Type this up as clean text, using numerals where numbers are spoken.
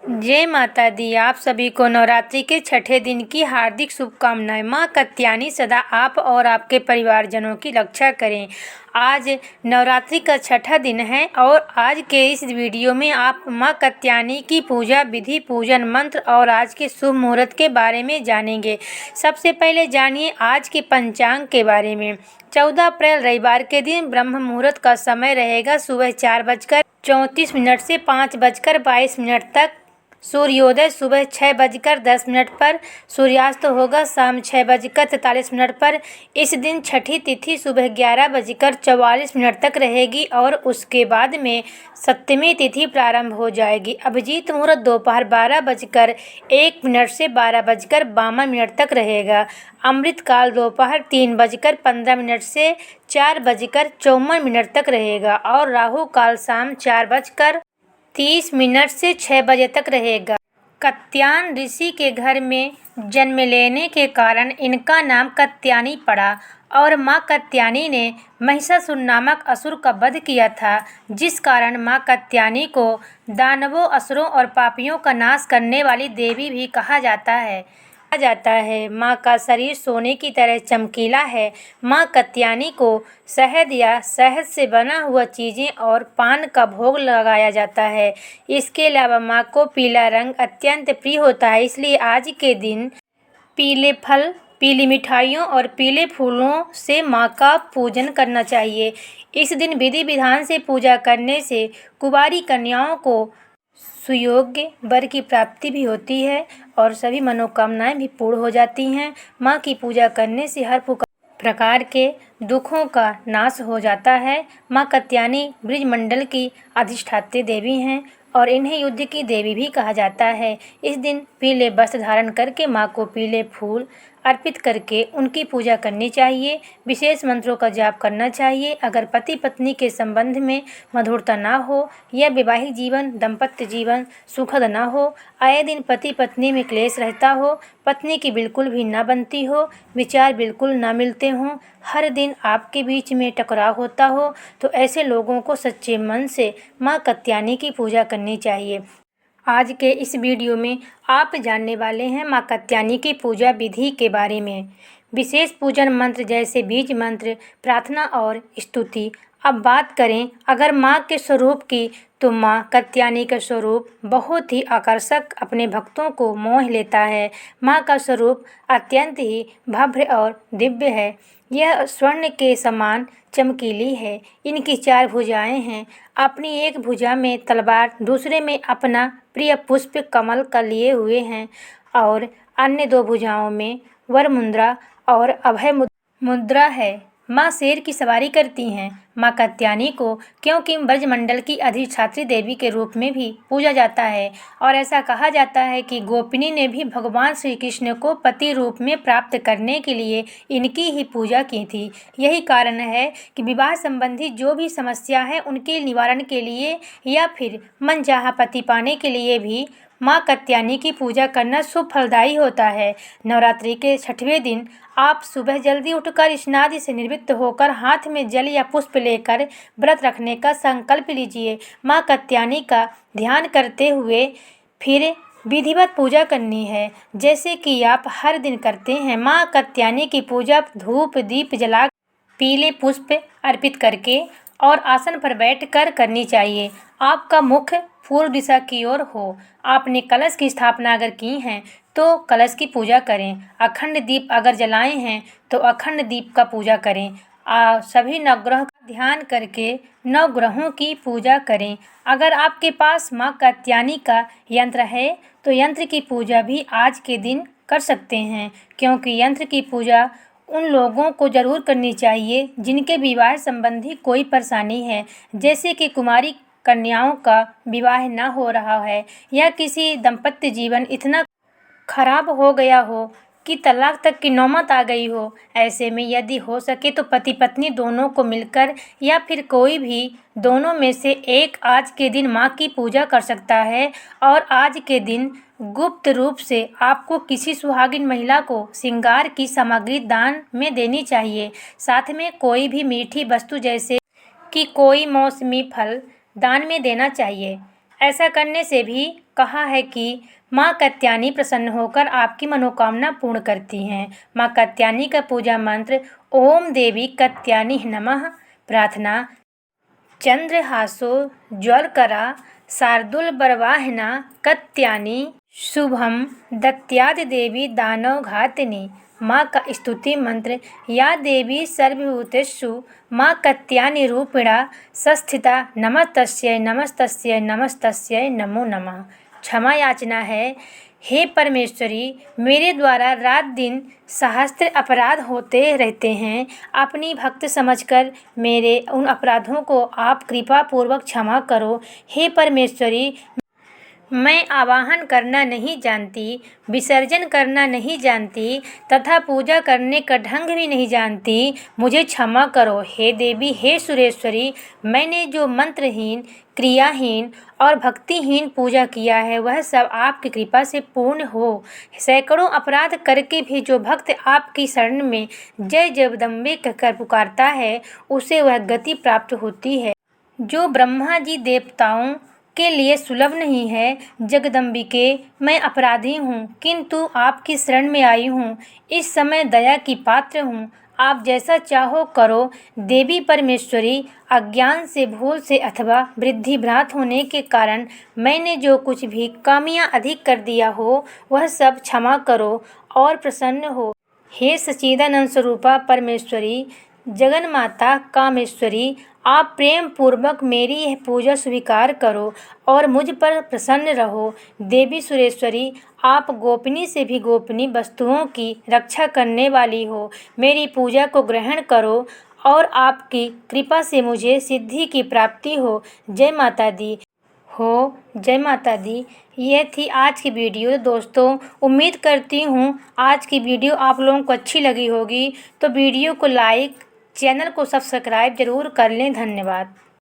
जय माता दी। आप सभी को नवरात्रि के छठे दिन की हार्दिक शुभकामनाएं। माँ कात्यायनी सदा आप और आपके परिवारजनों की रक्षा करें। आज नवरात्रि का छठा दिन है और आज के इस वीडियो में आप माँ कात्यायनी की पूजा विधि, पूजन मंत्र और आज के शुभ मुहूर्त के बारे में जानेंगे। सबसे पहले जानिए आज के पंचांग के बारे में। 14 अप्रैल रविवार के दिन ब्रह्म मुहूर्त का समय रहेगा सुबह 4:34 से 5:22 तक। सूर्योदय सुबह 6:10 पर, सूर्यास्त होगा शाम 6:43 पर। इस दिन छठी तिथि सुबह 11:44 तक रहेगी और उसके बाद में सप्तमी तिथि प्रारंभ हो जाएगी। अभिजीत मुहूर्त दोपहर 12:01 से 12:52 तक रहेगा। अमृत काल दोपहर 3:15 से 4:54 तक रहेगा और राहु काल शाम 4:30 से 6 बजे तक रहेगा। कात्यायन ऋषि के घर में जन्म लेने के कारण इनका नाम कात्यायनी पड़ा और माँ कात्यायनी ने महिषासुर नामक असुर का वध किया था, जिस कारण माँ कात्यायनी को दानवों, असुरों और पापियों का नाश करने वाली देवी भी कहा जाता है। माँ का शरीर सोने की तरह चमकीला है। माँ कात्यायनी को शहद या शहद से बना हुआ चीज़ें और पान का भोग लगाया जाता है। इसके अलावा माँ को पीला रंग अत्यंत प्रिय होता है, इसलिए आज के दिन पीले फल, पीली मिठाइयों और पीले फूलों से माँ का पूजन करना चाहिए। इस दिन विधि विधान से पूजा करने से कुंवारी कन्याओं को सुयोग्य वर की प्राप्ति भी होती है और सभी मनोकामनाएं भी पूर्ण हो जाती हैं। माँ की पूजा करने से हर प्रकार के दुखों का नाश हो जाता है। माँ कात्यायनी ब्रजमंडल की अधिष्ठात्री देवी हैं और इन्हें युद्ध की देवी भी कहा जाता है। इस दिन पीले वस्त्र धारण करके माँ को पीले फूल अर्पित करके उनकी पूजा करनी चाहिए। विशेष मंत्रों का जाप करना चाहिए। अगर पति पत्नी के संबंध में मधुरता ना हो या वैवाहिक जीवन, दाम्पत्य जीवन सुखद ना हो, आए दिन पति पत्नी में क्लेश रहता हो, पत्नी की बिल्कुल भी ना बनती हो, विचार बिल्कुल ना मिलते हों, हर दिन आपके बीच में टकराव होता हो, तो ऐसे लोगों को सच्चे मन से माँ कात्यायनी की पूजा करनी चाहिए। आज के इस वीडियो में आप जानने वाले हैं माँ कात्यायनी की पूजा विधि के बारे में। विशेष पूजन मंत्र जैसे बीज मंत्र, प्रार्थना और स्तुति। अब बात करें अगर माँ के स्वरूप की, तो माँ कात्यायनी का स्वरूप बहुत ही आकर्षक, अपने भक्तों को मोह लेता है। माँ का स्वरूप अत्यंत ही भव्य और दिव्य है। यह स्वर्ण के समान चमकीली है। इनकी 4 भुजाएं हैं। अपनी एक भुजा में तलवार, दूसरे में अपना प्रिय पुष्प कमल का लिए हुए हैं और अन्य 2 भुजाओं में वर मुद्रा और अभय मुद्रा है। माँ शेर की सवारी करती हैं। माँ कात्यायनी को क्योंकि ब्रजमंडल की अधिष्ठात्री देवी के रूप में भी पूजा जाता है और ऐसा कहा जाता है कि गोपिनी ने भी भगवान श्री कृष्ण को पति रूप में प्राप्त करने के लिए इनकी ही पूजा की थी। यही कारण है कि विवाह संबंधी जो भी समस्या है उनके निवारण के लिए या फिर मनचाहा पति पाने के लिए भी माँ कात्यायनी की पूजा करना शुभ फलदायी होता है। नवरात्रि के छठवें दिन आप सुबह जल्दी उठकर स्नान से निवृत्त होकर हाथ में जल या पुष्प लेकर व्रत रखने का संकल्प लीजिए। माँ कात्यायनी का ध्यान करते हुए फिर विधिवत पूजा करनी है, जैसे कि आप हर दिन करते हैं। माँ कात्यायनी की पूजा धूप दीप जला, पीले पुष्प अर्पित करके और आसन पर बैठकर करनी चाहिए। आपका मुख पूर्व दिशा की ओर हो। आपने कलश की स्थापना अगर की है तो कलश की पूजा करें। अखंड दीप अगर जलाए हैं तो अखंड दीप का पूजा करें। सभी नवग्रह का ध्यान करके नवग्रहों की पूजा करें। अगर आपके पास माँ कात्यायनी का यंत्र है तो यंत्र की पूजा भी आज के दिन कर सकते हैं, क्योंकि यंत्र की पूजा उन लोगों को ज़रूर करनी चाहिए जिनके विवाह संबंधी कोई परेशानी है, जैसे कि कुमारी कन्याओं का विवाह ना हो रहा है या किसी दाम्पत्य जीवन इतना खराब हो गया हो कि तलाक तक की नौबत आ गई हो। ऐसे में यदि हो सके तो पति पत्नी दोनों को मिलकर या फिर कोई भी दोनों में से एक आज के दिन माँ की पूजा कर सकता है और आज के दिन गुप्त रूप से आपको किसी सुहागिन महिला को श्रृंगार की सामग्री दान में देनी चाहिए। साथ में कोई भी मीठी वस्तु जैसे कि कोई मौसमी फल दान में देना चाहिए। ऐसा करने से भी कहा है कि माँ कात्यायनी प्रसन्न होकर आपकी मनोकामना पूर्ण करती हैं। माँ कात्यायनी का पूजा मंत्र ओम देवी कात्यायनी नमः। प्रार्थना चंद्रहासो ज्वलकरा शार्दूलबरवाहना कात्यायनी शुभम दत्यादि देवी दानवघातिनी। माँ का स्तुति मंत्र या देवी सर्वभूतेषु माँ कात्यायनी रूपिणा संस्थिता नमस्तस्यै नमस्तस्यै नमस्तस्यै नमो नमः। क्षमा याचना है, हे परमेश्वरी, मेरे द्वारा रात दिन सहस्त्र अपराध होते रहते हैं। अपनी भक्त समझकर मेरे उन अपराधों को आप कृपा पूर्वक क्षमा करो। हे परमेश्वरी, मैं आवाहन करना नहीं जानती, विसर्जन करना नहीं जानती तथा पूजा करने का ढंग भी नहीं जानती, मुझे क्षमा करो। हे देवी, हे सुरेश्वरी, मैंने जो मंत्रहीन, क्रियाहीन और भक्तिहीन पूजा किया है वह सब आपकी कृपा से पूर्ण हो। सैकड़ों अपराध करके भी जो भक्त आपकी शरण में जय जगदम्बे कहकर पुकारता है उसे वह गति प्राप्त होती है जो ब्रह्मा जी देवताओं के लिए सुलभ नहीं है। जगदम्बिके, मैं अपराधी हूँ, किंतु आपकी शरण में आई हूँ। इस समय दया की पात्र हूँ, आप जैसा चाहो करो। देवी परमेश्वरी, अज्ञान से, भूल से अथवा वृद्धि भ्रांत होने के कारण मैंने जो कुछ भी कामियाँ अधिक कर दिया हो वह सब क्षमा करो और प्रसन्न हो। हे सच्चिदानंद स्वरूपा परमेश्वरी, जगन माता कामेश्वरी, आप प्रेम पूर्वक मेरी यह पूजा स्वीकार करो और मुझ पर प्रसन्न रहो। देवी सुरेश्वरी, आप गोपनीय से भी गोपनीय वस्तुओं की रक्षा करने वाली हो। मेरी पूजा को ग्रहण करो और आपकी कृपा से मुझे सिद्धि की प्राप्ति हो। जय माता दी हो, जय माता दी। यह थी आज की वीडियो। दोस्तों, उम्मीद करती हूँ आज की वीडियो आप लोगों को अच्छी लगी होगी, तो वीडियो को लाइक, चैनल को सब्सक्राइब ज़रूर कर लें। धन्यवाद।